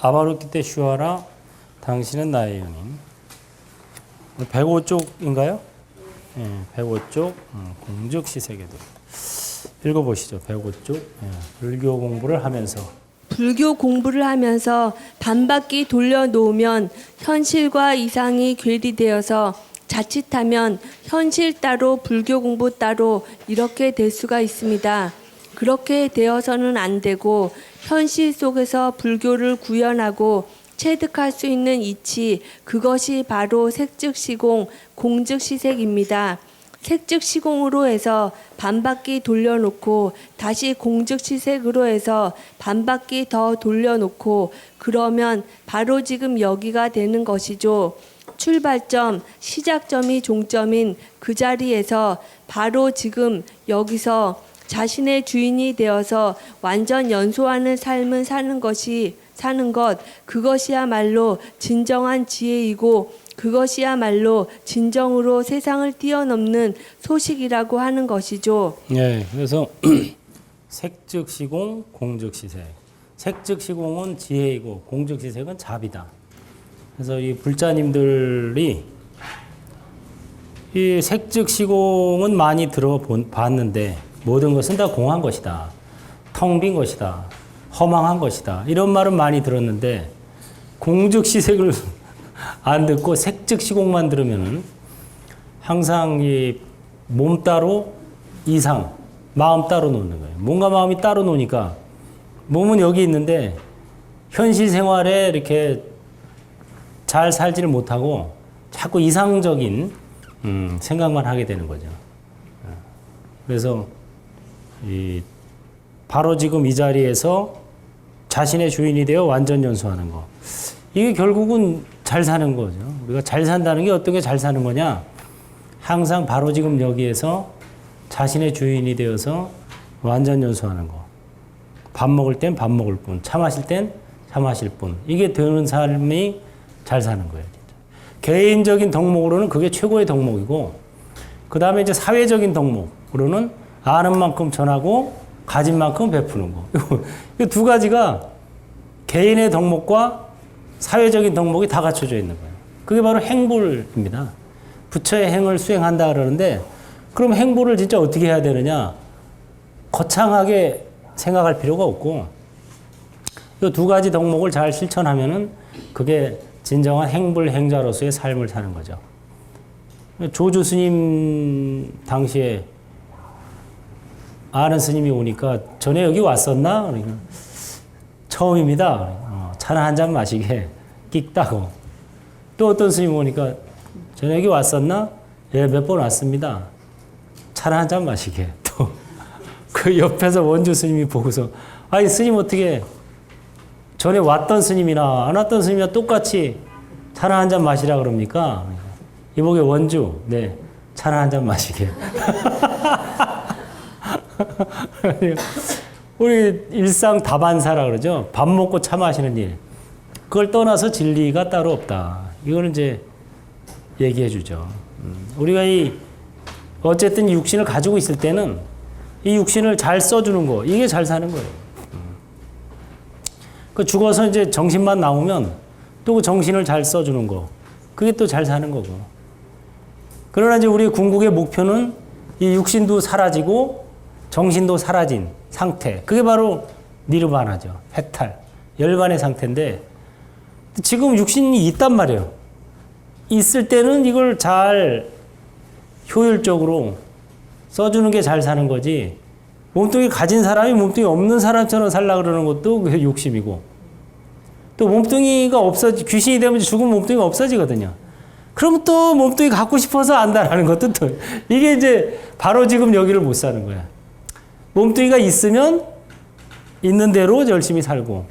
아바로키 때 쉬어라. 당신은 나의 연인. 105쪽인가요? 예, 105쪽 공적시세계도. 읽어보시죠. 105쪽. 예, 불교 공부를 하면서. 불교 공부를 하면서 반바퀴 돌려놓으면 현실과 이상이 괴리되어서 자칫하면 현실 따로 불교 공부 따로 이렇게 될 수가 있습니다. 그렇게 되어서는 안 되고 현실 속에서 불교를 구현하고 체득할 수 있는 이치, 그것이 바로 색즉시공, 공즉시색입니다. 색즉시공으로 해서 반바퀴 돌려놓고 다시 공즉시색으로 해서 반바퀴 더 돌려놓고 그러면 바로 지금 여기가 되는 것이죠. 출발점, 시작점이 종점인 그 자리에서 바로 지금 여기서 자신의 주인이 되어서 완전 연소하는 삶을 사는 것, 그것이야말로 진정한 지혜이고 그것이야말로 진정으로 세상을 뛰어넘는 소식이라고 하는 것이죠. 네, 그래서 색즉시공, 공즉시색. 색즉시공은 지혜이고 공즉시색은 자비다. 그래서 이 불자님들이 이 색즉시공은 많이 들어봤는데 모든 것은 다 공한 것이다. 텅 빈 것이다. 허망한 것이다. 이런 말은 많이 들었는데 공즉시색을 안 듣고 색즉시공만 들으면은 항상 이 몸 따로 이상, 마음 따로 노는 거예요. 몸과 마음이 따로 노니까 몸은 여기 있는데 현실 생활에 이렇게 잘 살지를 못하고 자꾸 이상적인 생각만 하게 되는 거죠. 그래서 바로 지금 이 자리에서 자신의 주인이 되어 완전 연소하는 거. 이게 결국은 잘 사는 거죠. 우리가 잘 산다는 게 어떤 게 잘 사는 거냐? 항상 바로 지금 여기에서 자신의 주인이 되어서 완전 연소하는 거. 밥 먹을 땐 밥 먹을 뿐, 차 마실 땐 차 마실 뿐. 이게 되는 삶이 잘 사는 거예요. 진짜. 개인적인 덕목으로는 그게 최고의 덕목이고, 그 다음에 이제 사회적인 덕목으로는 아는 만큼 전하고 가진 만큼 베푸는 거. 이 두 가지가 개인의 덕목과 사회적인 덕목이 다 갖춰져 있는 거예요. 그게 바로 행불입니다. 부처의 행을 수행한다 그러는데 그럼 행불을 진짜 어떻게 해야 되느냐? 거창하게 생각할 필요가 없고 이 두 가지 덕목을 잘 실천하면은 그게 진정한 행불 행자로서의 삶을 사는 거죠. 조주 스님 당시에 아는 스님이 오니까 전에 여기 왔었나? 그러니까 처음입니다. 차나 한 잔 마시게 끽다고. 또 어떤 스님 오니까 전에 여기 왔었나? 예, 몇 번 왔습니다. 차나 한 잔 마시게. 또 그 옆에서 원주 스님이 보고서 아니 스님 어떻게 전에 왔던 스님이나 안 왔던 스님이나 똑같이 차나 한 잔 마시라 그럽니까? 이보게 원주, 네, 차나 한 잔 마시게. 우리 일상 다반사라 그러죠. 밥 먹고 차 마시는 일. 그걸 떠나서 진리가 따로 없다. 이거는 이제 얘기해 주죠. 우리가 어쨌든 육신을 가지고 있을 때는 이 육신을 잘 써주는 거, 이게 잘 사는 거예요. 그 죽어서 이제 정신만 남으면 또 그 정신을 잘 써주는 거, 그게 또 잘 사는 거고. 그러나 이제 우리 궁극의 목표는 이 육신도 사라지고 정신도 사라진 상태. 그게 바로 니르바나죠. 해탈. 열반의 상태인데 지금 육신이 있단 말이에요. 있을 때는 이걸 잘 효율적으로 써주는 게 잘 사는 거지. 몸뚱이 가진 사람이 몸뚱이 없는 사람처럼 살려고 그러는 것도 그게 욕심이고. 또 몸뚱이가 귀신이 되면 죽은 몸뚱이가 없어지거든요. 그럼 또 몸뚱이 갖고 싶어서 안다라는 것도 또 이게 이제 바로 지금 여기를 못 사는 거야. 몸뚱이가 있으면 있는 대로 열심히 살고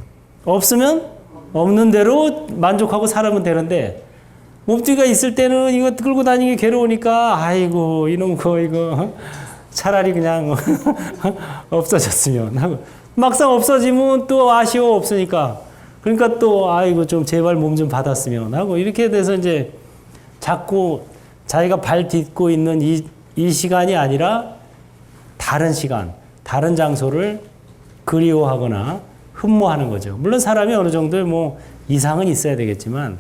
없으면 없는 대로 만족하고 살면 되는데 몸뚱이가 있을 때는 이거 끌고 다니기 괴로우니까 아이고 이놈 거 이거 차라리 그냥 없어졌으면 하고 막상 없어지면 또 아쉬워 없으니까 그러니까 또 아이고 좀 제발 몸 좀 받았으면 하고 이렇게 돼서 이제 자꾸 자기가 발 딛고 있는 이 시간이 아니라 다른 시간, 다른 장소를 그리워하거나 흠모하는 거죠. 물론 사람이 어느 정도의 뭐 이상은 있어야 되겠지만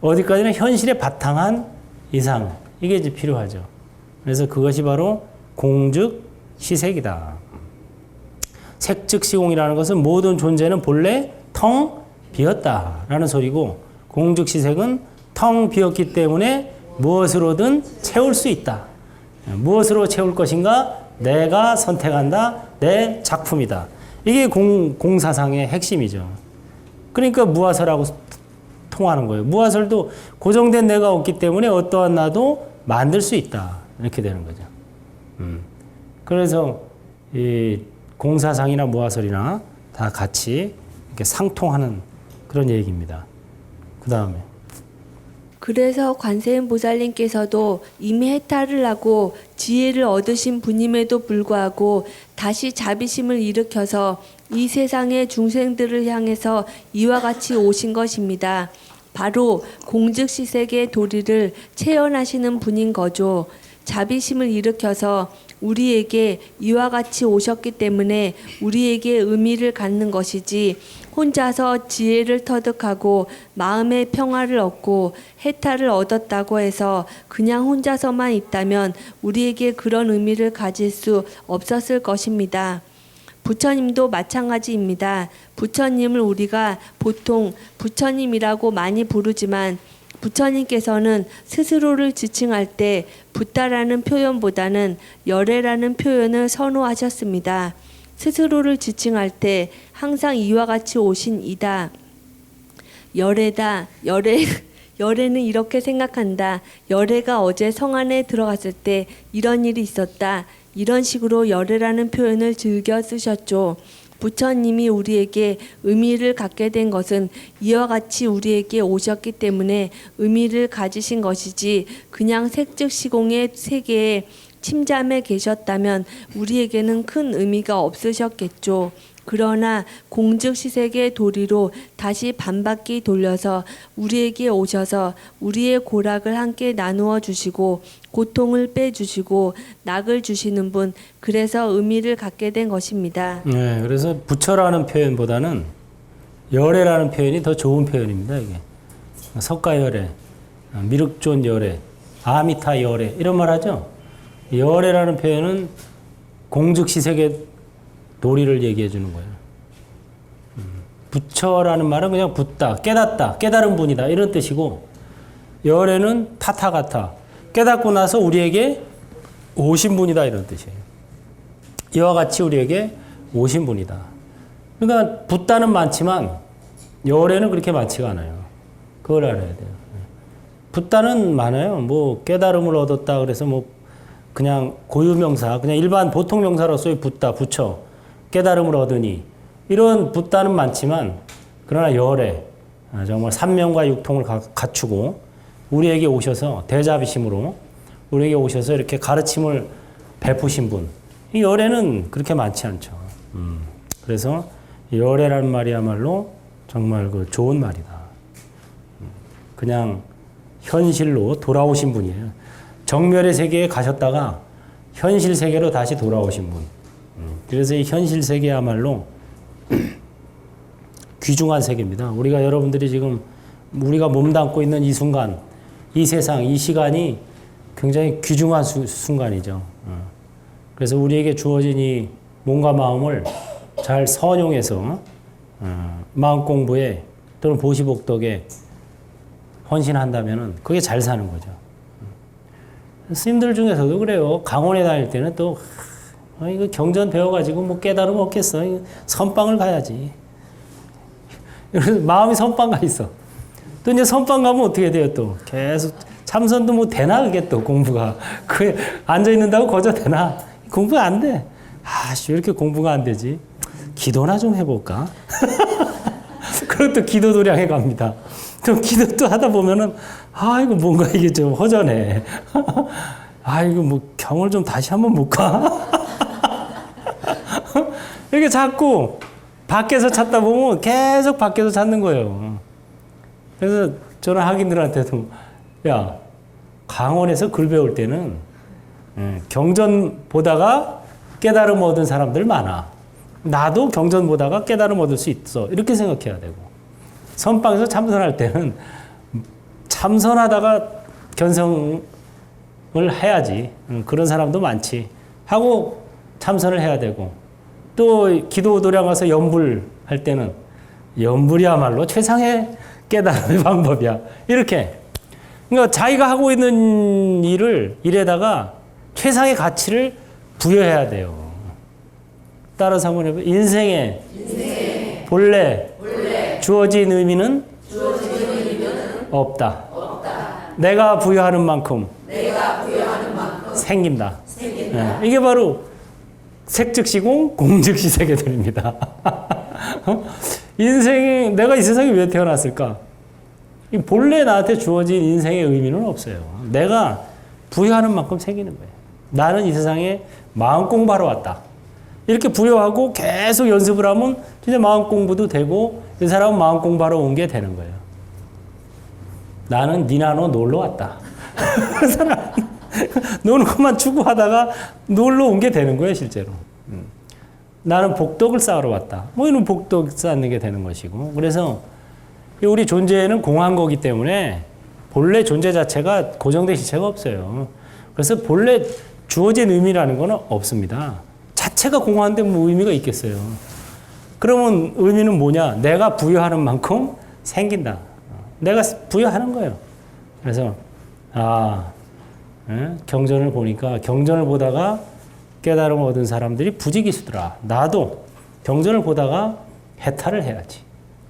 어디까지나 현실에 바탕한 이상 이게 이제 필요하죠. 그래서 그것이 바로 공즉시색이다. 색즉시공이라는 것은 모든 존재는 본래 텅 비었다라는 소리고 공즉시색은 텅 비었기 때문에 무엇으로든 채울 수 있다. 무엇으로 채울 것인가? 내가 선택한다. 내 작품이다. 이게 공사상의 핵심이죠. 그러니까 무화설하고 통하는 거예요. 무화설도 고정된 내가 없기 때문에 어떠한 나도 만들 수 있다. 이렇게 되는 거죠. 그래서 이 공사상이나 무화설이나 다 같이 이렇게 상통하는 그런 얘기입니다. 그 다음에 그래서 관세음 보살님께서도 이미 해탈을 하고 지혜를 얻으신 분임에도 불구하고 다시 자비심을 일으켜서 이 세상의 중생들을 향해서 이와 같이 오신 것입니다. 바로 공즉시색의 도리를 체현하시는 분인 거죠. 자비심을 일으켜서 우리에게 이와 같이 오셨기 때문에 우리에게 의미를 갖는 것이지 혼자서 지혜를 터득하고 마음의 평화를 얻고 해탈을 얻었다고 해서 그냥 혼자서만 있다면 우리에게 그런 의미를 가질 수 없었을 것입니다. 부처님도 마찬가지입니다. 부처님을 우리가 보통 부처님이라고 많이 부르지만 부처님께서는 스스로를 지칭할 때 붓다라는 표현보다는 열애라는 표현을 선호하셨습니다. 스스로를 지칭할 때 항상 이와 같이 오신 이다. 열애다. 열애는 이렇게 생각한다. 열애가 어제 성 안에 들어갔을 때 이런 일이 있었다. 이런 식으로 열애라는 표현을 즐겨 쓰셨죠. 부처님이 우리에게 의미를 갖게 된 것은 이와 같이 우리에게 오셨기 때문에 의미를 가지신 것이지 그냥 색즉시공의 세계에 침잠해 계셨다면 우리에게는 큰 의미가 없으셨겠죠. 그러나 공즉시색의 도리로 다시 반바퀴 돌려서 우리에게 오셔서 우리의 고락을 함께 나누어 주시고 고통을 빼주시고 낙을 주시는 분, 그래서 의미를 갖게 된 것입니다. 네, 그래서 부처라는 표현보다는 열애라는 표현이 더 좋은 표현입니다. 이게 석가열애, 미륵존 열애, 아미타 열애 이런 말 하죠. 열애라는 표현은 공즉시색의 도리를 얘기해 주는 거예요. 부처라는 말은 그냥 붓다, 깨닫다, 깨달은 분이다 이런 뜻이고 열애는 타타가타, 깨닫고 나서 우리에게 오신 분이다 이런 뜻이에요. 이와 같이 우리에게 오신 분이다. 그러니까 붓다는 많지만 열애는 그렇게 많지가 않아요. 그걸 알아야 돼요. 붓다는 많아요. 뭐 깨달음을 얻었다 그래서 뭐 그냥 고유명사, 그냥 일반 보통 명사로서의 붓다, 부처, 깨달음을 얻으니 이런 붓다는 많지만 그러나 열애, 정말 삼명과 육통을 갖추고 우리에게 오셔서 대자비심으로 우리에게 오셔서 이렇게 가르침을 베푸신 분, 이 열애는 그렇게 많지 않죠. 그래서 열애라는 말이야말로 정말 그 좋은 말이다. 그냥 현실로 돌아오신 분이에요. 정멸의 세계에 가셨다가 현실 세계로 다시 돌아오신 분. 그래서 이 현실 세계야말로 귀중한 세계입니다. 우리가 여러분들이 지금 우리가 몸담고 있는 이 순간, 이 세상, 이 시간이 굉장히 귀중한 순간이죠. 그래서 우리에게 주어진 이 몸과 마음을 잘 선용해서 마음 공부에 또는 보시복덕에 헌신한다면은 그게 잘 사는 거죠. 스님들 중에서도 그래요. 강원에 다닐 때는 또 이거 경전 배워가지고 뭐 깨달음 없겠어. 선방을 가야지. 마음이 선방 가 있어. 또 이제 선방 가면 어떻게 돼요? 또 계속 참선도 뭐 되나 그게 또 공부가 그 앉아 있는다고 거저 되나? 공부가 안 돼. 아씨 왜 이렇게 공부가 안 되지? 기도나 좀 해볼까? 그것도 기도 도량해 갑니다. 또 기도 또 하다 보면은 아 이거 뭔가 이게 좀 허전해. 아 이거 뭐 경을 좀 다시 한번 볼까? 이렇게 자꾸 밖에서 찾다 보면 계속 밖에서 찾는 거예요. 그래서 저는 학인들한테도 야 강원에서 글 배울 때는 경전 보다가 깨달음 얻은 사람들 많아. 나도 경전 보다가 깨달음 얻을 수 있어. 이렇게 생각해야 되고. 선방에서 참선할 때는 참선하다가 견성을 해야지. 그런 사람도 많지. 하고 참선을 해야 되고. 또 기도 도량 가서 연불할 때는 연불이야말로 최상의 깨달음의 방법이야. 이렇게. 그러니까 자기가 하고 있는 일에다가 최상의 가치를 부여해야 돼요. 따라서 한번 해봐요. 인생의 본래 주어진 의미는 없다. 내가 부여하는 만큼 생긴다. 네. 이게 바로 색즉시공, 공즉시 세계론입니다. 인생이 내가 이 세상에 왜 태어났을까? 이 본래 나한테 주어진 인생의 의미는 없어요. 내가 부여하는 만큼 생기는 거예요. 나는 이 세상에 마음 공부하러 왔다. 이렇게 부여하고 계속 연습을 하면 진짜 마음 공부도 되고 이 사람은 마음 공부하러 온 게 되는 거예요. 나는 니나노 놀러 왔다. 그 사람 노는 것만 추구하다가 놀러 온 게 되는 거예요, 실제로. 나는 복덕을 쌓으러 왔다. 뭐 이런 복덕 쌓는 게 되는 것이고. 그래서 우리 존재는 공한 거기 때문에 본래 존재 자체가 고정된 실체가 없어요. 그래서 본래 주어진 의미라는 건 없습니다. 자체가 공한데 뭐 의미가 있겠어요. 그러면 의미는 뭐냐? 내가 부여하는 만큼 생긴다. 내가 부여하는 거예요. 그래서 경전을 보니까 경전을 보다가 깨달음을 얻은 사람들이 부지기수더라. 나도 경전을 보다가 해탈을 해야지.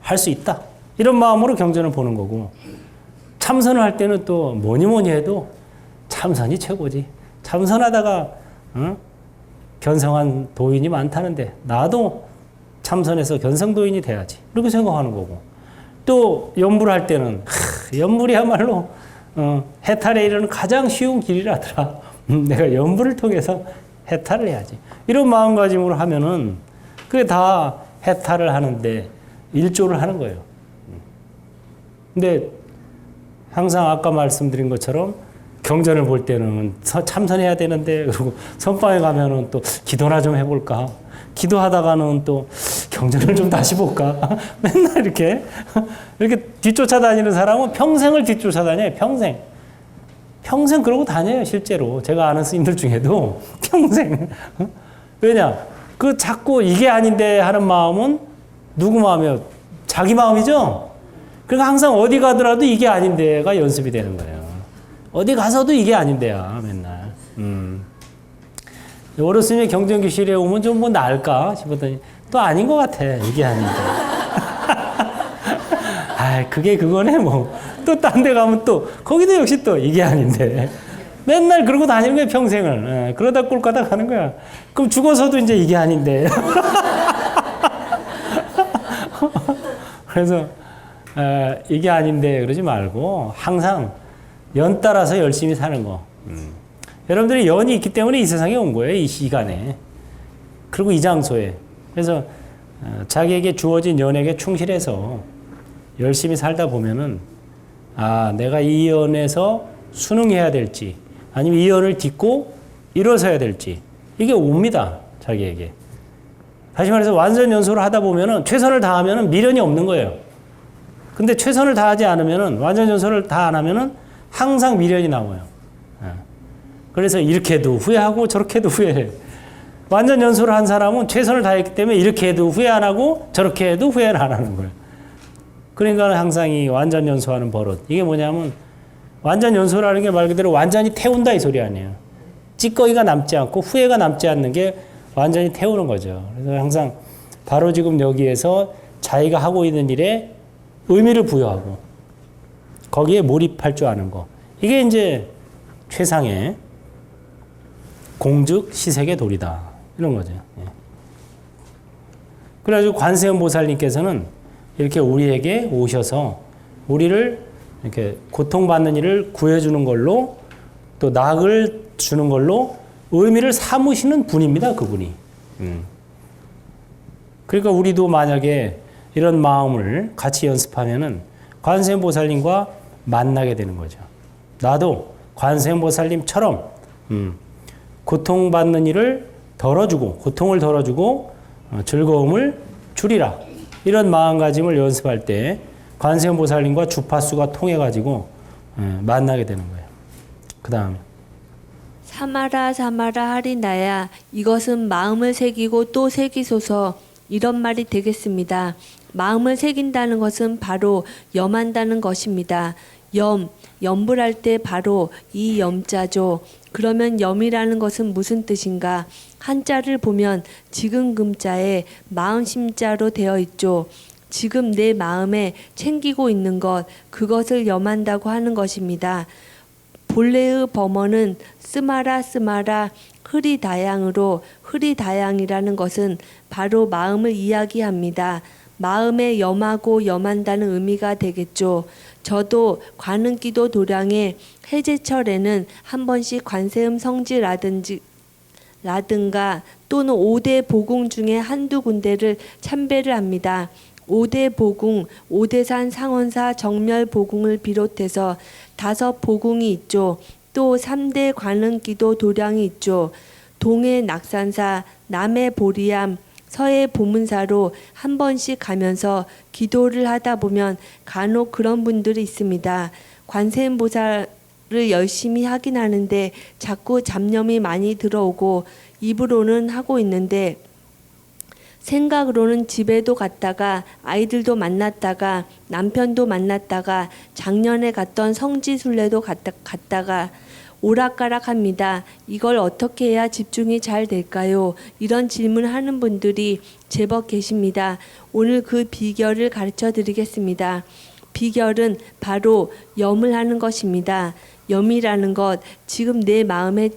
할 수 있다. 이런 마음으로 경전을 보는 거고, 참선을 할 때는 또 뭐니 해도 참선이 최고지. 참선하다가 견성한 도인이 많다는데 나도 참선해서 견성도인이 돼야지. 이렇게 생각하는 거고, 또 연불을 할 때는 연불이야말로 해탈에 이르는 가장 쉬운 길이라더라. 내가 연불을 통해서 해탈을 해야지. 이런 마음가짐으로 하면은 그게 다 해탈을 하는데 일조를 하는 거예요. 근데 항상 아까 말씀드린 것처럼 경전을 볼 때는 참선해야 되는데, 그리고 선방에 가면은 또 기도나 좀 해볼까? 기도하다가는 또 경전을 좀 다시 볼까? 맨날 이렇게 뒤쫓아다니는 사람은 평생을 뒤쫓아다녀요, 평생. 평생 그러고 다녀요, 실제로. 제가 아는 스님들 중에도 평생. 왜냐? 그 자꾸 이게 아닌데 하는 마음은 누구 마음이에요? 자기 마음이죠? 그러니까 항상 어디 가더라도 이게 아닌데가 연습이 되는 거예요. 어디 가서도 이게 아닌데야, 맨날. 여러 스님의 경전교실에 오면 좀 뭐 나을까 싶었더니 또 아닌 것 같아, 이게 아닌데. 그게 그거네, 뭐. 또 딴 데 가면 또, 거기도 역시 또 이게 아닌데. 맨날 그러고 다니는 거야, 평생을. 그러다 꼴까다 가는 거야. 그럼 죽어서도 이제 이게 아닌데. 그래서, 이게 아닌데 그러지 말고, 항상 연 따라서 열심히 사는 거. 여러분들이 연이 있기 때문에 이 세상에 온 거예요, 이 시간에. 그리고 이 장소에. 그래서, 자기에게 주어진 연에게 충실해서 열심히 살다 보면은, 내가 이 연에서 순응해야 될지, 아니면 이 연을 딛고 일어서야 될지, 이게 옵니다, 자기에게. 다시 말해서 완전 연소를 하다 보면은 최선을 다하면은 미련이 없는 거예요. 근데 최선을 다하지 않으면은, 완전 연소를 다 안 하면은 항상 미련이 나와요. 그래서 이렇게도 후회하고 저렇게도 후회해. 완전 연소를 한 사람은 최선을 다했기 때문에 이렇게 해도 후회 안 하고 저렇게 해도 후회를 안 하는 거예요. 그러니까 항상 이 완전 연소하는 버릇. 이게 뭐냐면 완전 연소라는 게 말 그대로 완전히 태운다 이 소리 아니에요. 찌꺼기가 남지 않고 후회가 남지 않는 게 완전히 태우는 거죠. 그래서 항상 바로 지금 여기에서 자기가 하고 있는 일에 의미를 부여하고 거기에 몰입할 줄 아는 거. 이게 이제 최상의 공즉 시색의 도리다. 이런 거죠. 그래가지고 관세음 보살님께서는 이렇게 우리에게 오셔서 우리를 이렇게 고통받는 일을 구해주는 걸로 또 낙을 주는 걸로 의미를 삼으시는 분입니다. 그분이. 그러니까 우리도 만약에 이런 마음을 같이 연습하면은 관세음 보살님과 만나게 되는 거죠. 나도 관세음 보살님처럼 고통받는 일을 덜어주고 고통을 덜어주고 즐거움을 주리라. 이런 마음가짐을 연습할 때 관세음보살님과 주파수가 통해가지고 만나게 되는 거예요. 그 다음에 사마라 사마라 하리나야 이것은 마음을 새기고 또 새기소서 이런 말이 되겠습니다. 마음을 새긴다는 것은 바로 염한다는 것입니다. 염불할 때 바로 이 염자죠. 그러면 염이라는 것은 무슨 뜻인가? 한자를 보면 지금 금자에 마음심자로 되어 있죠. 지금 내 마음에 챙기고 있는 것, 그것을 염한다고 하는 것입니다. 본래의 범어는 쓰마라 흐리다양으로 흐리다양이라는 것은 바로 마음을 이야기합니다. 마음에 염하고 염한다는 의미가 되겠죠. 저도 관음기도 도량의 해제철에는 한 번씩 관세음 성지라든가 또는 5대 보궁 중에 한두 군데를 참배를 합니다. 5대 보궁, 오대산 상원사 정멸 보궁을 비롯해서 5 보궁이 있죠. 또 3대 관음기도 도량이 있죠. 동해 낙산사, 남해 보리암, 서해 보문사로 한 번씩 가면서 기도를 하다 보면 간혹 그런 분들이 있습니다. 관세음보살을 열심히 하긴 하는데 자꾸 잡념이 많이 들어오고 입으로는 하고 있는데 생각으로는 집에도 갔다가 아이들도 만났다가 남편도 만났다가 작년에 갔던 성지순례도 갔다가 오락가락합니다. 이걸 어떻게 해야 집중이 잘 될까요? 이런 질문을 하는 분들이 제법 계십니다. 오늘 그 비결을 가르쳐 드리겠습니다. 비결은 바로 염을 하는 것입니다. 염이라는 것, 지금 내 마음에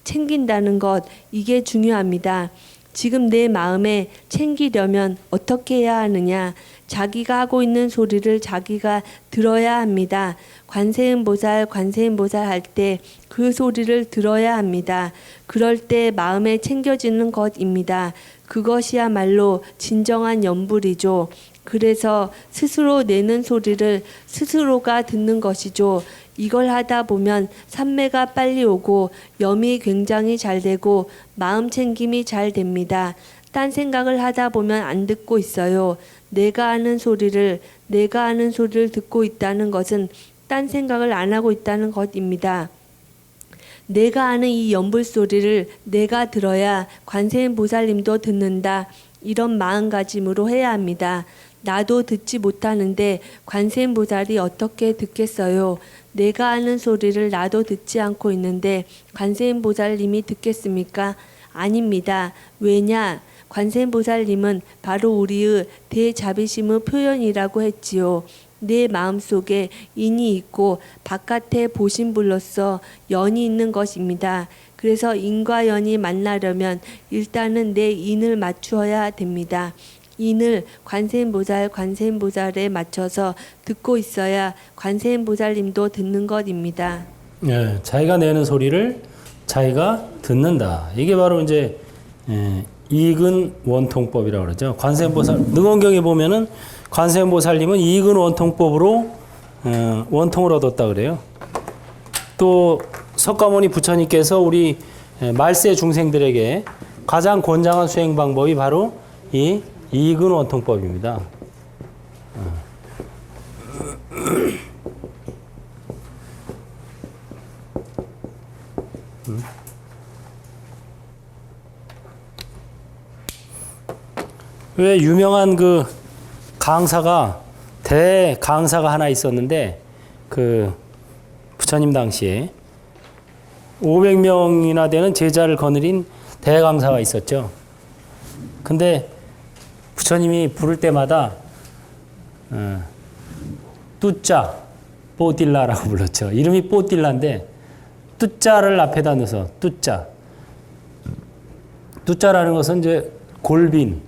챙긴다는 것, 이게 중요합니다. 지금 내 마음에 챙기려면 어떻게 해야 하느냐? 자기가 하고 있는 소리를 자기가 들어야 합니다. 관세음보살 할 때 그 소리를 들어야 합니다. 그럴 때 마음에 챙겨지는 것입니다. 그것이야말로 진정한 염불이죠. 그래서 스스로 내는 소리를 스스로가 듣는 것이죠. 이걸 하다 보면 산매가 빨리 오고 염이 굉장히 잘 되고 마음 챙김이 잘 됩니다. 딴 생각을 하다 보면 안 듣고 있어요. 내가 하는 소리를 듣고 있다는 것은 딴 생각을 안 하고 있다는 것입니다. 내가 하는 이 염불 소리를 내가 들어야 관세음보살님도 듣는다. 이런 마음가짐으로 해야 합니다. 나도 듣지 못하는데 관세음보살이 어떻게 듣겠어요? 내가 하는 소리를 나도 듣지 않고 있는데 관세음보살님이 듣겠습니까? 아닙니다. 왜냐? 관세음보살님은 바로 우리의 대자비심의 표현이라고 했지요. 내 마음속에 인이 있고 바깥에 보신불로서 연이 있는 것입니다. 그래서 인과 연이 만나려면 일단은 내 인을 맞추어야 됩니다. 인을 관세음보살에 맞춰서 듣고 있어야 관세음보살님도 듣는 것입니다. 예, 자기가 내는 소리를 자기가 듣는다. 이게 바로 이제 이근 원통법이라고 그러죠. 관세음보살 능원경에 보면은 관세음보살님은 이근 원통법으로 원통을 얻었다 그래요. 또 석가모니 부처님께서 우리 말세 중생들에게 가장 권장한 수행 방법이 바로 이 이근 원통법입니다. 왜 유명한 그 대강사가 하나 있었는데 그 부처님 당시에 500명이나 되는 제자를 거느린 대강사가 있었죠. 근데 부처님이 부를 때마다 뚜짜 뽀딜라라고 불렀죠. 이름이 뽀딜라인데 뚜자를 앞에다 넣어서 뚜자라는 것은 이제 골빈,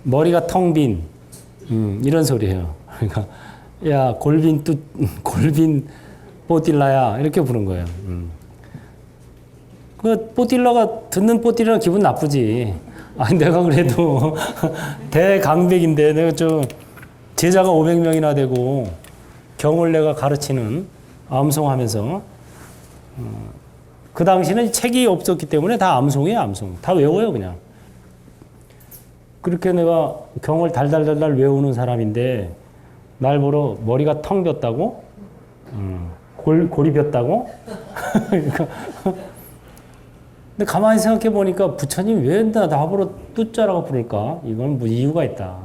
머리가 텅 빈 이런 소리예요. 그러니까 야 골빈 뽀딜라야 이렇게 부른 거예요. 그 뽀딜라가 듣는 뽀딜라는 기분 나쁘지. 아니 내가 그래도 대강백인데 내가 좀 제자가 500명이나 되고 경을 내가 가르치는 암송하면서 그 당시는 책이 없었기 때문에 다 암송이에요. 암송 다 외워요 그냥. 그렇게 내가 경을 달달달달 외우는 사람인데 날 보러 머리가 텅 볐다고? 골이 볐다고? 그러니까 근데 가만히 생각해 보니까 부처님 왜 나보러 뚜자라고 부를까? 이건 뭐 이유가 있다.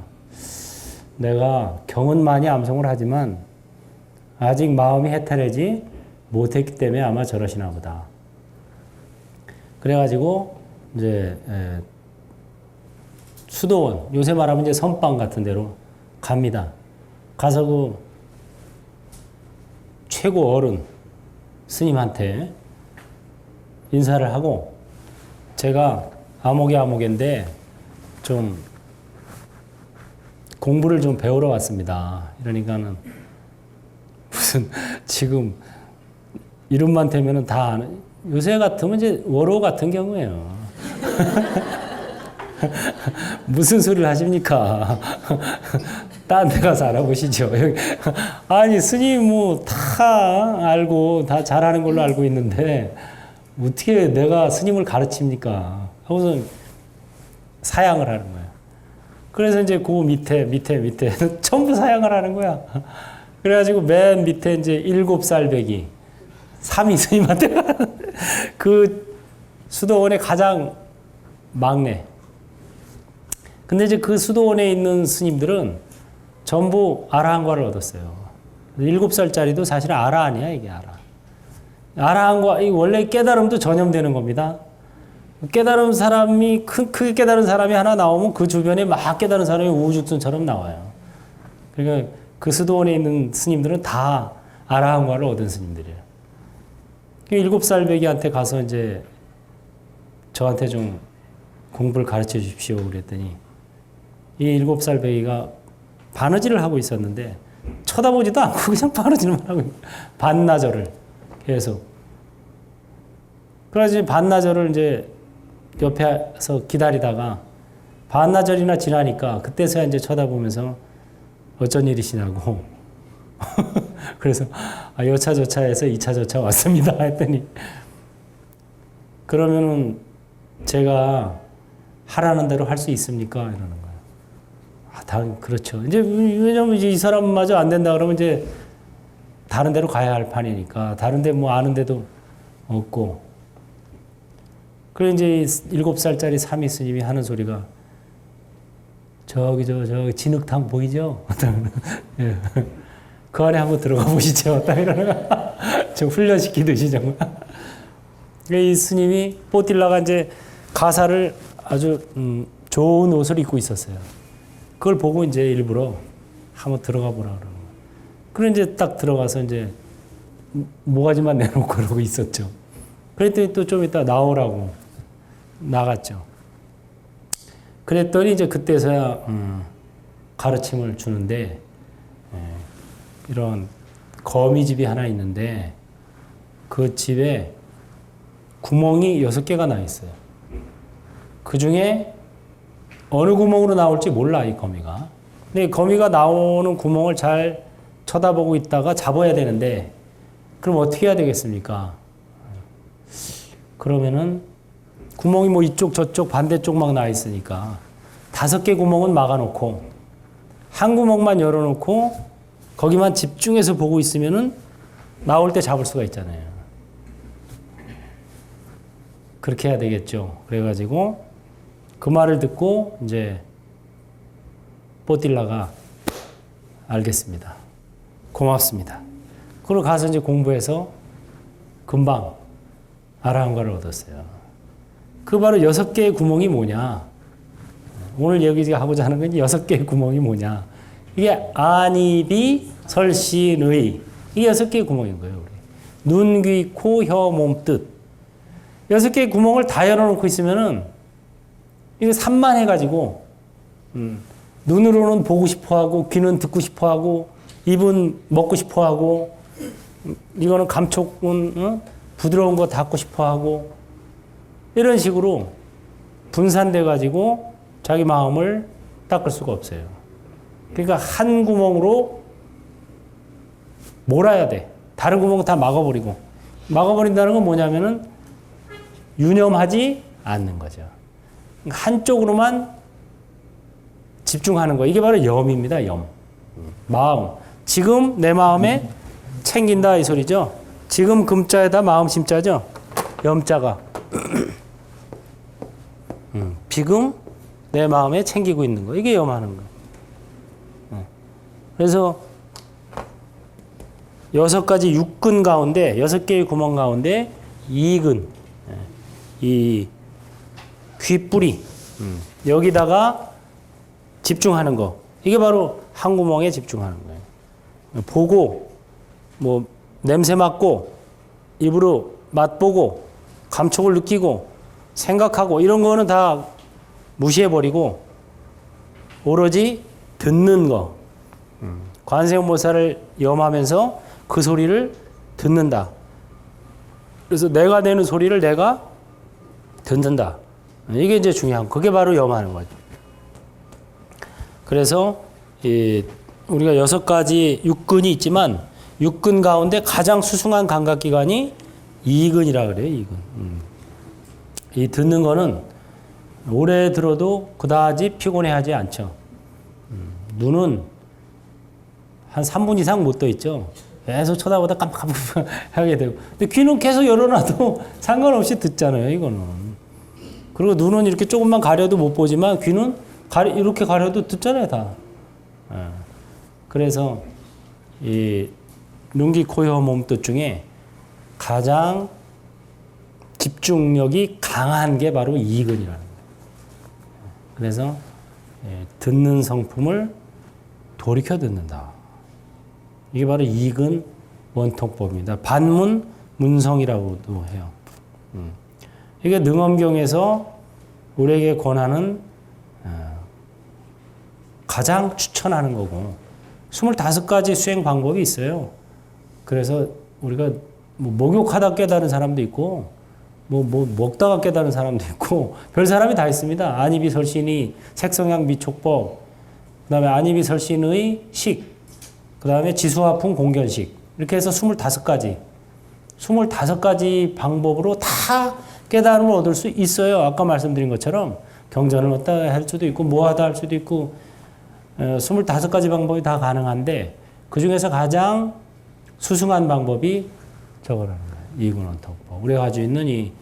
내가 경은 많이 암송을 하지만 아직 마음이 해탈하지 못했기 때문에 아마 저러시나 보다. 그래가지고 이제 수도원, 요새 말하면 이제 선방 같은 데로 갑니다. 가서 그 최고 어른 스님한테 인사를 하고 제가 아모개인데 좀 공부를 좀 배우러 왔습니다. 이러니까는 무슨 지금 이름만 대면은 다 아는, 요새 같으면 이제 월호 같은 경우예요. 무슨 소리를 하십니까? 딴 데 가서 알아보시죠. 아니 스님 뭐 다 알고 다 잘하는 걸로 알고 있는데 어떻게 내가 스님을 가르칩니까? 하고서 사양을 하는 거예요. 그래서 이제 그 밑에 전부 사양을 하는 거야. 그래가지고 맨 밑에 이제 7살 배기 삼이 스님한테 그 수도원의 가장 막내. 근데 이제 그 수도원에 있는 스님들은 전부 아라한과를 얻었어요. 7살짜리도 사실 아라 아니야, 이게 아라. 아라한과, 원래 깨달음도 전염되는 겁니다. 깨달은 사람이, 크게 깨달은 사람이 하나 나오면 그 주변에 막 깨달은 사람이 우후죽순처럼 나와요. 그러니까 그 수도원에 있는 스님들은 다 아라한과를 얻은 스님들이에요. 7살 배기한테 가서 이제 저한테 좀 공부를 가르쳐 주십시오. 그랬더니 이 7살 배기가 바느질을 하고 있었는데 쳐다보지도 않고 그냥 바느질만 하고 반나절을 계속. 그래서 반나절을 이제 옆에서 기다리다가 반나절이나 지나니까 그때서야 이제 쳐다보면서 어쩐 일이시냐고. 그래서 여차 저차해서 2차 저차 왔습니다 했더니 그러면은 제가 하라는 대로 할 수 있습니까? 이러는 거예요. 당연히 그렇죠. 이제 왜냐면 이제 이 사람마저 안 된다 그러면 이제 다른 데로 가야 할 판이니까 다른 데 뭐 아는 데도 없고. 그래 이제 7살짜리 사미 스님이 하는 소리가 저기 진흙탕 보이죠? 예. 그 안에 한번 들어가 보시죠. 딱 이러는 거야. 저 훈련시키듯이 정말. 이 스님이 뽀틸라가 이제 가사를 아주 좋은 옷을 입고 있었어요. 그걸 보고 이제 일부러 한번 들어가 보라 그러는 거예요. 그래 이제 딱 들어가서 이제 모가지만 내놓고 그러고 있었죠. 그랬더니 또 좀 이따 나오라고 나갔죠. 그랬더니 이제 그때서야 가르침을 주는데 이런 거미집이 하나 있는데 그 집에 구멍이 6개가 나 있어요. 그 중에 어느 구멍으로 나올지 몰라, 이 거미가. 근데 거미가 나오는 구멍을 잘 쳐다보고 있다가 잡아야 되는데, 그럼 어떻게 해야 되겠습니까? 그러면은 구멍이 뭐 이쪽 저쪽 반대쪽 막 나 있으니까 5개 구멍은 막아놓고 한 구멍만 열어놓고 거기만 집중해서 보고 있으면은 나올 때 잡을 수가 있잖아요. 그렇게 해야 되겠죠. 그래가지고 그 말을 듣고 이제 뽀틸라가 알겠습니다. 고맙습니다. 그리고 가서 이제 공부해서 금방 아라한과를 얻었어요. 그 바로 6개의 구멍이 뭐냐? 오늘 얘기하고자 하는 건 6개의 구멍이 뭐냐? 이게 안이비 설신의 이 6개의 구멍인 거예요. 우리. 눈, 귀, 코, 혀, 몸, 뜻. 6개의 구멍을 다 열어놓고 있으면은 이게 산만해가지고 눈으로는 보고 싶어하고 귀는 듣고 싶어하고 입은 먹고 싶어하고 이거는 감촉은 부드러운 거 닿고 싶어하고 이런 식으로 분산돼가지고 자기 마음을 닦을 수가 없어요. 그러니까 한 구멍으로 몰아야 돼. 다른 구멍은 다 막아버리고. 막아버린다는 건 뭐냐면은 유념하지 않는 거죠. 한쪽으로만 집중하는 거. 이게 바로 염입니다. 염. 마음. 지금 내 마음에 챙긴다 이 소리죠. 지금 금자에다 마음 심자죠. 염자가. 지금 내 마음에 챙기고 있는 거. 이게 염하는 거. 그래서 6가지 육근 가운데 6개의 구멍 가운데 이근 이 귀뿌리 여기다가 집중하는 거. 이게 바로 한 구멍에 집중하는 거예요. 보고 뭐 냄새 맡고 입으로 맛보고 감촉을 느끼고 생각하고 이런 거는 다 무시해버리고 오로지 듣는 거. 관세음보살을 염하면서 그 소리를 듣는다. 그래서 내가 내는 소리를 내가 듣는다. 이게 이제 중요한 거. 그게 바로 염하는 거죠. 그래서 우리가 6가지 육근이 있지만 육근 가운데 가장 수승한 감각기관이 이근이라 그래요. 이근. 이 듣는 거는 오래 들어도 그다지 피곤해하지 않죠. 눈은 한 3분 이상 못 떠 있죠. 계속 쳐다보다 깜빡하게 되고. 근데 귀는 계속 열어놔도 상관없이 듣잖아요. 이거는. 그리고 눈은 이렇게 조금만 가려도 못 보지만 귀는 이렇게 가려도 듣잖아요. 다. 그래서 이 눈, 귀, 코, 혀, 몸뜻 중에 가장 집중력이 강한 게 바로 이근이라는 거예요. 그래서 듣는 성품을 돌이켜 듣는다. 이게 바로 이근 원통법입니다. 반문 문성이라고도 해요. 이게 능엄경에서 우리에게 권하는 가장 추천하는 거고 25가지 수행 방법이 있어요. 그래서 우리가 뭐 목욕하다 깨달은 사람도 있고 뭐 먹다가 깨달은 사람도 있고 별 사람이 다 있습니다. 안입이 설신이 색성향 미촉법, 그다음에 안입이 설신의 식, 그다음에 지수화풍 공견식 이렇게 해서 25가지 방법으로 다 깨달음을 얻을 수 있어요. 아까 말씀드린 것처럼 경전을 얻다 할 수도 있고 뭐하다 할 수도 있고 25가지 방법이 다 가능한데 그중에서 가장 수승한 방법이 저거라는 거예요. 이근원통법. 우리가 가지고 있는 이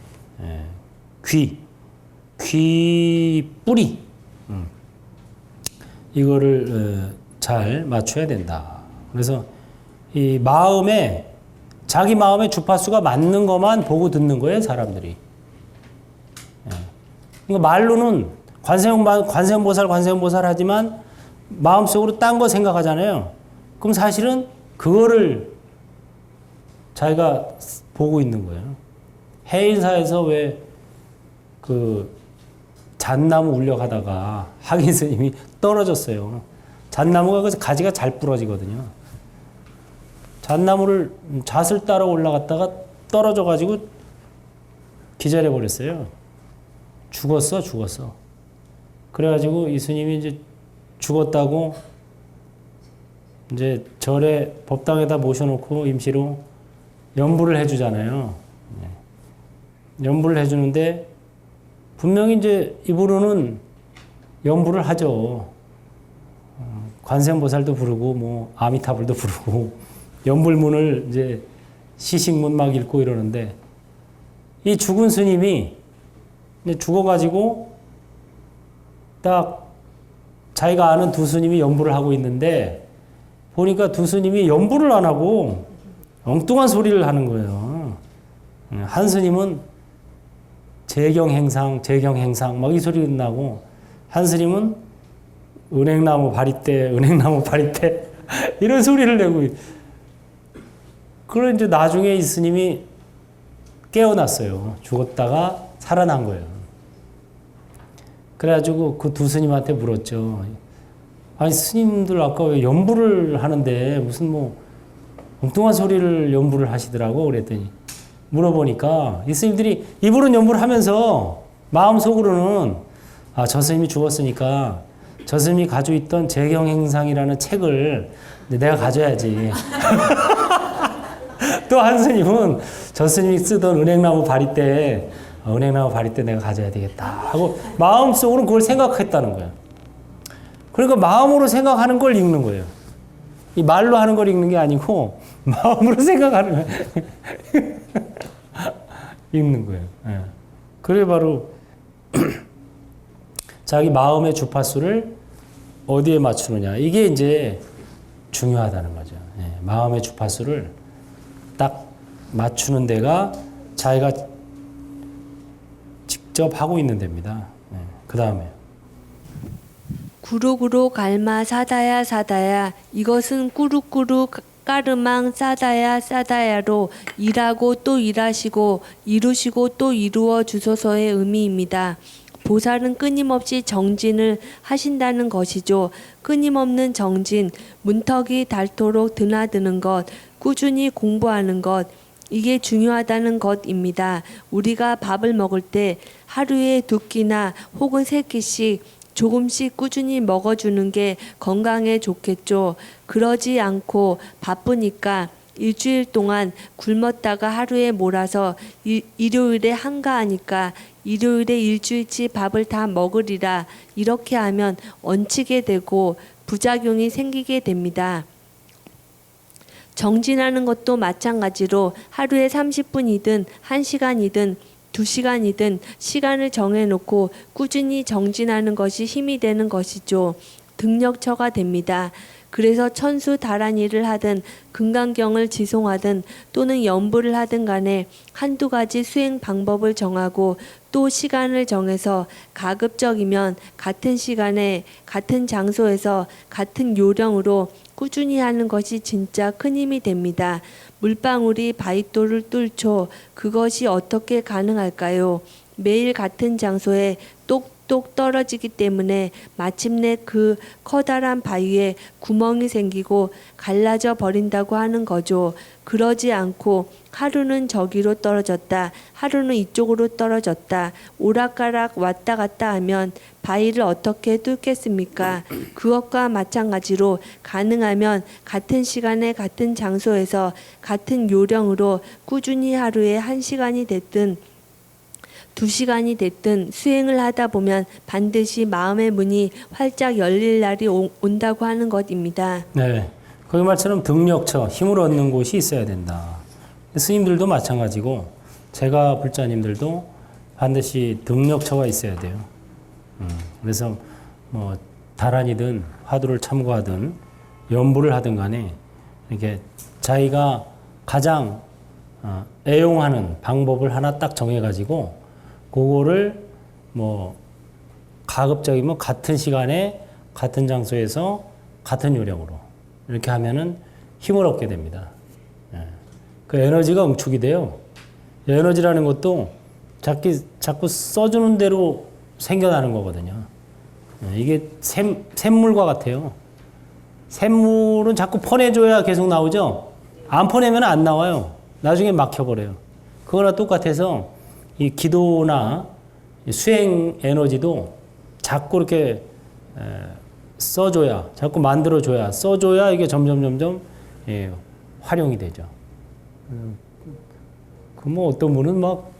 귀 뿌리 이거를 잘 맞춰야 된다. 그래서 이 마음에 자기 마음의 주파수가 맞는 것만 보고 듣는 거예요, 사람들이. 그러니까 말로는 관세음보살 하지만 마음속으로 딴 거 생각하잖아요. 그럼 사실은 그거를 자기가 보고 있는 거예요. 해인사에서 왜 그 잣나무 울려가다가 하긴 스님이 떨어졌어요. 잣나무가 그 가지가 잘 부러지거든요. 잣을 따라 올라갔다가 떨어져가지고 기절해버렸어요. 죽었어. 그래가지고 이 스님이 이제 죽었다고 이제 절에 법당에다 모셔놓고 임시로 연부를 해주잖아요. 연부를 해주는데 분명히 이제 입으로는 연부를 하죠. 관세음보살도 부르고 뭐 아미타불도 부르고 연불문을 이제 시식문 막 읽고 이러는데 이 죽은 스님이 죽어가지고 딱 자기가 아는 두 스님이 연부를 하고 있는데 보니까 두 스님이 연부를 안 하고 엉뚱한 소리를 하는 거예요. 한 스님은 재경행상 막 이 소리 나고 한 스님은 은행나무 바리떼 이런 소리를 내고 그런 이제 나중에 이 스님이 깨어났어요. 죽었다가 살아난 거예요. 그래가지고 그 두 스님한테 물었죠. 아니 스님들 아까 왜 연부를 하는데 무슨 뭐 엉뚱한 소리를 연부를 하시더라고 그랬더니 물어보니까 이 스님들이 입으로는 연부를 하면서 마음속으로는 저 스님이 죽었으니까 저 스님이 가지고 있던 재경행상이라는 책을 내가 가져야지. 또 한 스님은 저 스님이 쓰던 은행나무 바리떼 내가 가져야 되겠다 하고 마음속으로는 그걸 생각했다는 거예요. 그러니까 마음으로 생각하는 걸 읽는 거예요. 이 말로 하는 걸 읽는 게 아니고 마음으로 생각하는 걸 읽는 거예요. 예. 그래 바로 자기 마음의 주파수를 어디에 맞추느냐. 이게 이제 중요하다는 거죠. 예. 마음의 주파수를 딱 맞추는 데가 자기가 직접 하고 있는 데입니다. 예. 그 다음에 구루구루 갈마 사다야 사다야 이것은 꾸루꾸루 까르망 싸다야 싸다야로 일하고 또 일하시고 이루시고 또 이루어 주소서의 의미입니다. 보살은 끊임없이 정진을 하신다는 것이죠. 끊임없는 정진, 문턱이 닳도록 드나드는 것, 꾸준히 공부하는 것, 이게 중요하다는 것입니다. 우리가 밥을 먹을 때 하루에 2끼나 혹은 3끼씩 조금씩 꾸준히 먹어주는 게 건강에 좋겠죠. 그러지 않고 바쁘니까 일주일 동안 굶었다가 하루에 몰아서 일요일에 한가하니까 일요일에 일주일치 밥을 다 먹으리라 이렇게 하면 얹히게 되고 부작용이 생기게 됩니다. 정진하는 것도 마찬가지로 하루에 30분이든 1시간이든 2시간이든 시간을 정해놓고 꾸준히 정진하는 것이 힘이 되는 것이죠. 등력처가 됩니다. 그래서 천수 다란이를 하든 금강경을 지송하든 또는 연부를 하든 간에 한두 가지 수행 방법을 정하고 또 시간을 정해서 가급적이면 같은 시간에 같은 장소에서 같은 요령으로 꾸준히 하는 것이 진짜 큰 힘이 됩니다. 물방울이 바위돌을 뚫죠. 그것이 어떻게 가능할까요? 매일 같은 장소에 똑똑 떨어지기 때문에 마침내 그 커다란 바위에 구멍이 생기고 갈라져 버린다고 하는 거죠. 그러지 않고 하루는 저기로 떨어졌다, 하루는 이쪽으로 떨어졌다, 오락가락 왔다 갔다 하면 바위를 어떻게 뚫겠습니까? 그것과 마찬가지로 가능하면 같은 시간에 같은 장소에서 같은 요령으로 꾸준히 하루에 1시간이 됐든 2시간이 됐든 수행을 하다 보면 반드시 마음의 문이 활짝 열릴 날이 온다고 하는 것입니다. 네, 거기 말처럼 등력처, 힘을 얻는 곳이 있어야 된다. 스님들도 마찬가지고 제가 불자님들도 반드시 등력처가 있어야 돼요. 그래서 뭐 다란이든 화두를 참고하든 연부를 하든 간에 이렇게 자기가 가장 애용하는 방법을 하나 딱 정해가지고 그거를 뭐 가급적이면 같은 시간에 같은 장소에서 같은 요령으로 이렇게 하면은 힘을 얻게 됩니다. 그 에너지가 응축이 돼요. 에너지라는 것도 자꾸 써주는 대로 생겨나는 거거든요. 이게 샘물과 같아요. 샘물은 자꾸 퍼내줘야 계속 나오죠. 안 퍼내면 안 나와요. 나중에 막혀버려요. 그거랑 똑같아서 이 기도나 수행 에너지도 자꾸 이렇게 써줘야, 자꾸 만들어줘야, 써줘야 이게 점점 활용이 되죠. 그 뭐 어떤 분은 막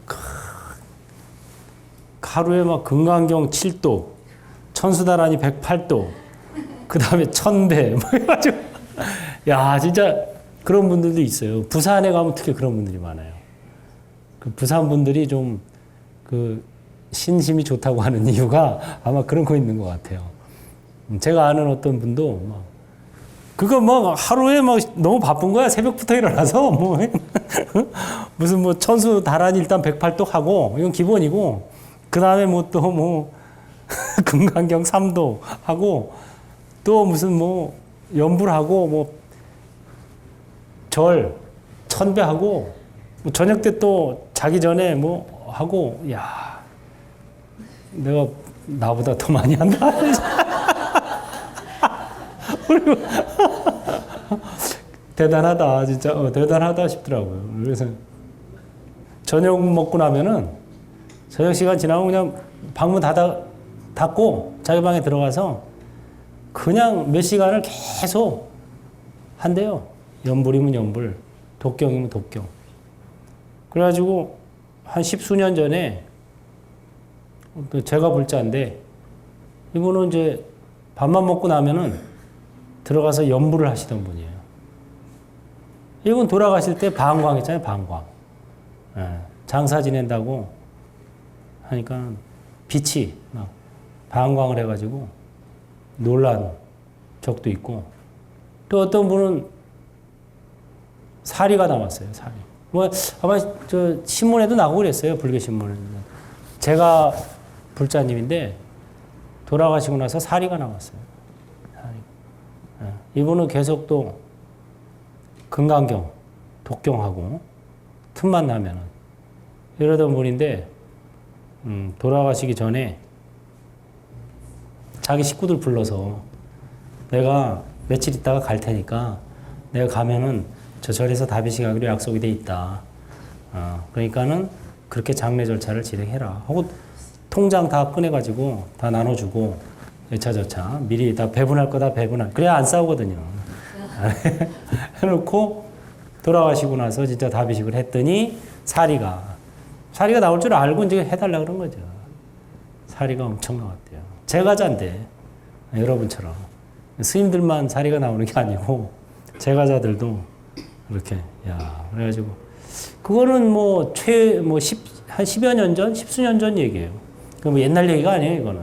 하루에 막 금강경 7도, 천수다란이 108도, 그 다음에 1000배, 뭐 해가지고. 야, 진짜 그런 분들도 있어요. 부산에 가면 특히 그런 분들이 많아요. 그 부산 분들이 좀 그 신심이 좋다고 하는 이유가 아마 그런 거 있는 것 같아요. 제가 아는 어떤 분도 막 그거 뭐 하루에 막 너무 바쁜 거야. 새벽부터 일어나서 뭐 무슨 뭐 천수 다란이 일단 108도 하고 이건 기본이고 그 다음에 뭐 또 뭐 금강경 3도 하고 또 무슨 뭐 연불 하고 뭐 절 1000배 하고 뭐 저녁 때 또 자기 전에 뭐 하고 야 내가 나보다 더 많이 한다. 그리고 대단하다 진짜 대단하다 싶더라고요. 그래서 저녁 먹고 나면은 저녁 시간 지나면 그냥 방문 닫고 자기 방에 들어가서 그냥 몇 시간을 계속 한대요. 연불이면 연불, 독경이면 독경. 그래가지고 한 10수년 전에 제가 불자인데 이분은 이제 밥만 먹고 나면은 들어가서 연부를 하시던 분이에요. 이분 돌아가실 때 방광 있잖아요, 방광. 예, 장사 지낸다고 하니까 빛이 막 방광을 해가지고 놀란 적도 있고, 또 어떤 분은 사리가 나왔어요, 사리. 뭐 아마 저 신문에도 나오고 그랬어요, 불교 신문에. 제가 불자님인데 돌아가시고 나서 사리가 나왔어요. 사리가. 예, 이분은 계속 또 금강경, 독경하고 틈만 나면은 이러던 분인데 돌아가시기 전에 자기 식구들 불러서 내가 며칠 있다가 갈 테니까 내가 가면은 저 절에서 다비시 가기로 약속이 돼 있다. 그러니까는 그렇게 장례 절차를 진행해라 하고 통장 다 꺼내가지고 다 나눠주고 여차저차 미리 다 배분할 거다 배분할, 그래야 안 싸우거든요. 해놓고 돌아가시고 나서 진짜 다비식을 했더니 사리가 나올 줄 알고 이제 해달라 그런 거죠. 사리가 엄청 나왔대요. 제가자인데 여러분처럼 스님들만 사리가 나오는 게 아니고 제가자들도 이렇게 그래가지고 그거는 뭐 한 10여 년 전, 10수년 전 얘기예요. 그 뭐 옛날 얘기가 아니에요, 이거는.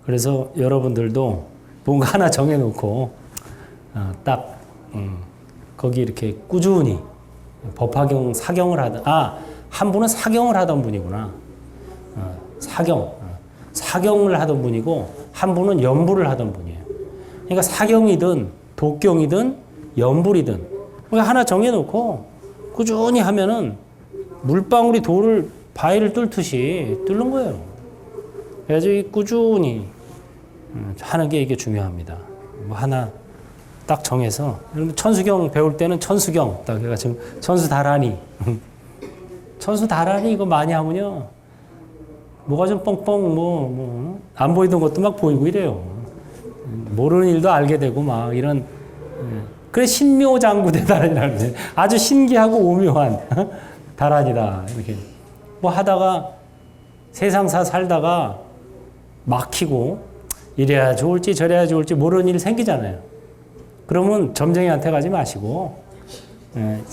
그래서 여러분들도 뭔가 하나 정해놓고 딱 거기 이렇게 꾸준히 법화경 사경을 하던, 한 분은 사경을 하던 분이구나. 사경을 하던 분이고 한 분은 연불을 하던 분이에요. 그러니까 사경이든 독경이든 연불이든 하나 정해놓고 꾸준히 하면은 물방울이 바위를 뚫듯이 뚫는 거예요. 그래서 꾸준히 하는 게 이게 중요합니다. 뭐 하나 딱 정해서, 천수경 배울 때는 천수경 딱 해가지고 천수다라니 천수다라니 이거 많이 하면요 뭐가 좀 뻥뻥 안 보이던 것도 막 보이고 이래요. 모르는 일도 알게 되고 막 이런. 그래 신묘장구대다란이라는 거지. 아주 신기하고 오묘한 다란이다 이렇게 뭐 하다가 세상사 살다가 막히고 이래야 좋을지 저래야 좋을지 모르는 일 생기잖아요. 그러면 점쟁이한테 가지 마시고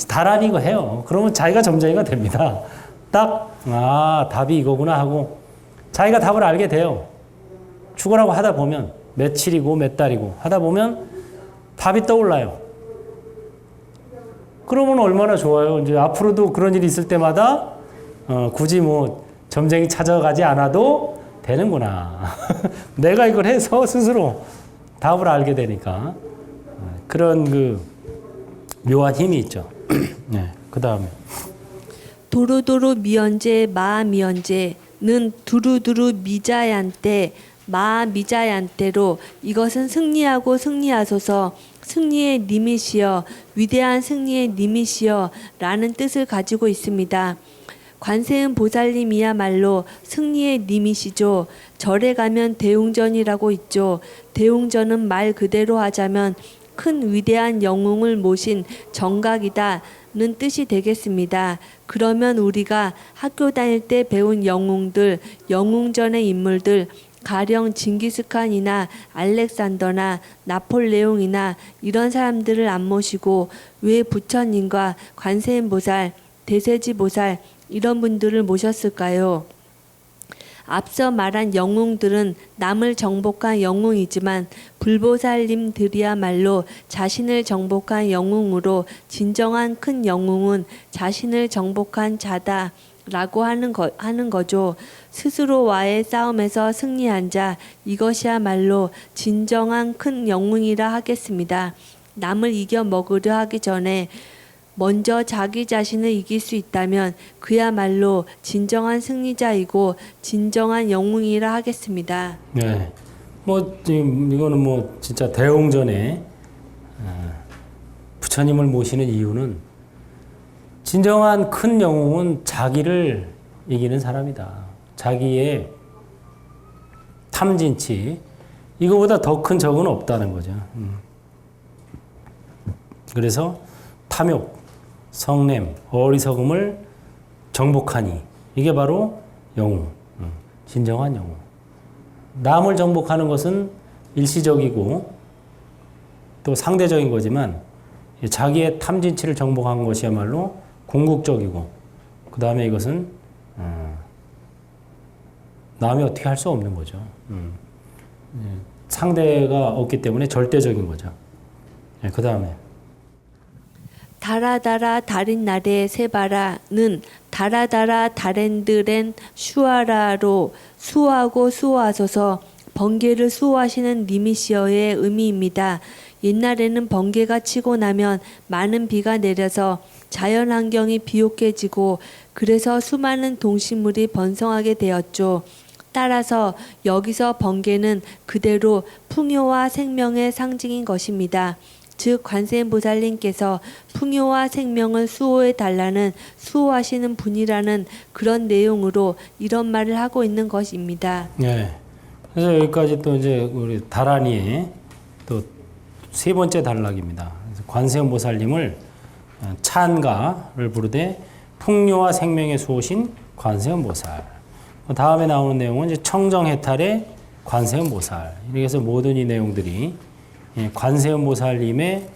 다란이 이거 해요. 그러면 자기가 점쟁이가 됩니다. 딱 답이 이거구나 하고 자기가 답을 알게 돼요. 죽으라고 하다 보면 며칠이고 몇 달이고 하다 보면 답이 떠올라요. 그러면 얼마나 좋아요. 이제 앞으로도 그런 일이 있을 때마다 굳이 뭐 점쟁이 찾아가지 않아도 되는구나. 내가 이걸 해서 스스로 답을 알게 되니까 그런 그 묘한 힘이 있죠. 네, 그 다음에 도루도루 미연제 마미연제는 두루두루 미자얀때 마미자얀때로 이것은 승리하고 승리하소서, 승리의 님이시여, 위대한 승리의 님이시여 라는 뜻을 가지고 있습니다. 관세음 보살님이야말로 승리의 님이시죠. 절에 가면 대웅전이라고 있죠. 대웅전은 말 그대로 하자면 큰 위대한 영웅을 모신 정각이다는 뜻이 되겠습니다. 그러면 우리가 학교 다닐 때 배운 영웅들, 영웅전의 인물들, 가령 징기스칸이나 알렉산더나 나폴레옹이나 이런 사람들을 안 모시고 왜 부처님과 관세음보살, 대세지보살 이런 분들을 모셨을까요? 앞서 말한 영웅들은 남을 정복한 영웅이지만 불보살님들이야말로 자신을 정복한 영웅으로 진정한 큰 영웅은 자신을 정복한 자다라고 하는 거죠. 스스로와의 싸움에서 승리한 자, 이것이야말로 진정한 큰 영웅이라 하겠습니다. 남을 이겨 먹으려 하기 전에 먼저 자기 자신을 이길 수 있다면 그야말로 진정한 승리자이고 진정한 영웅이라 하겠습니다. 네, 뭐 지금 이거는 뭐 진짜 대웅전에 부처님을 모시는 이유는 진정한 큰 영웅은 자기를 이기는 사람이다. 자기의 탐진치 이거보다 더 큰 적은 없다는 거죠. 그래서 탐욕, 성냄, 어리석음을 정복하니 이게 바로 영웅, 진정한 영웅. 남을 정복하는 것은 일시적이고 또 상대적인 거지만 자기의 탐진치를 정복한 것이야말로 궁극적이고 그 다음에 이것은 남이 어떻게 할 수 없는 거죠. 상대가 없기 때문에 절대적인 거죠. 그 다음에 다라다라 달인 날에 세바라는 다라다라 다렌드렌 슈아라로 수호하고 수호하소서 번개를 수호하시는 님이시여의 의미입니다. 옛날에는 번개가 치고 나면 많은 비가 내려서 자연환경이 비옥해지고 그래서 수많은 동식물이 번성하게 되었죠. 따라서 여기서 번개는 그대로 풍요와 생명의 상징인 것입니다. 즉 관세음보살님께서 풍요와 생명을 수호해 달라는 수호하시는 분이라는 그런 내용으로 이런 말을 하고 있는 것입니다. 네. 그래서 여기까지 또 이제 우리 다란이의 또 세 번째 단락입니다. 관세음보살님을 찬가를 부르되 풍요와 생명의 수호신 관세음보살. 다음에 나오는 내용은 이제 청정해탈의 관세음보살. 이렇게 해서 모든 이 내용들이 관세음보살님의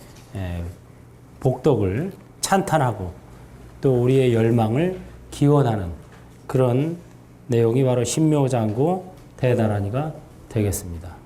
복덕을 찬탄하고 또 우리의 열망을 기원하는 그런 내용이 바로 신묘장구 대다란이가 되겠습니다.